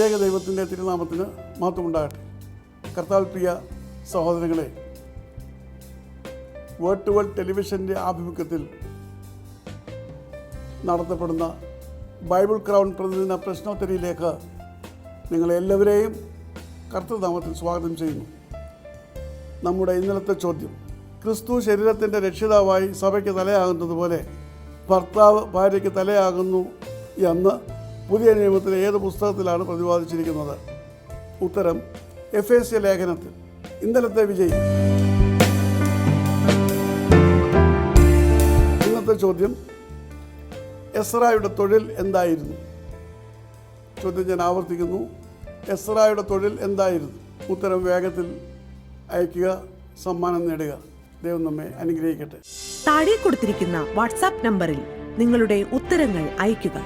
ത്രിയേക ദൈവത്തിൻ്റെ തിരുനാമത്തിന് മഹത്വമുണ്ടാകട്ടെ. കർത്താവിൽ പ്രിയ സഹോദരങ്ങളെ, വേർഡ് ടു വേൾഡ് ടെലിവിഷൻ്റെ ആഭിമുഖ്യത്തിൽ നടത്തപ്പെടുന്ന ബൈബിൾ ക്രൗൺ പ്രതിദിന പ്രശ്നോത്തരിയിലേക്ക് നിങ്ങളെല്ലാവരെയും കർത്തൃനാമത്തിൽ സ്വാഗതം ചെയ്യുന്നു. നമ്മുടെ ഇന്നലത്തെ ചോദ്യം: ക്രിസ്തു ശരീരത്തിൻ്റെ രക്ഷിതാവായി സഭയ്ക്ക് തലയാകുന്നതുപോലെ ഭർത്താവ് ഭാര്യയ്ക്ക് തലയാകുന്നു എന്ന് പുതിയ നിയമത്തിലെ ഏത് പുസ്തകത്തിലാണ് പ്രതിപാദിച്ചിരിക്കുന്നത്? ഉത്തരം എഫേസ്യ ലേഖനത്തിൽ. ഇന്നലത്തെ വിജയി. ഇന്നത്തെ ചോദ്യം: എസ്രായുടെ തൊഴിൽ എന്തായിരുന്നു? ചോദ്യം ഞാൻ ആവർത്തിക്കുന്നു. എസ്രായുടെ തൊഴിൽ എന്തായിരുന്നു? ഉത്തരം വേഗത്തിൽ അയയ്ക്കുക, സമ്മാനം നേടുക. ദൈവം നമ്മെ അനുഗ്രഹിക്കട്ടെ. താഴെ കൊടുത്തിരിക്കുന്ന വാട്സാപ്പ് നമ്പറിൽ നിങ്ങളുടെ ഉത്തരങ്ങൾ അയയ്ക്കുക.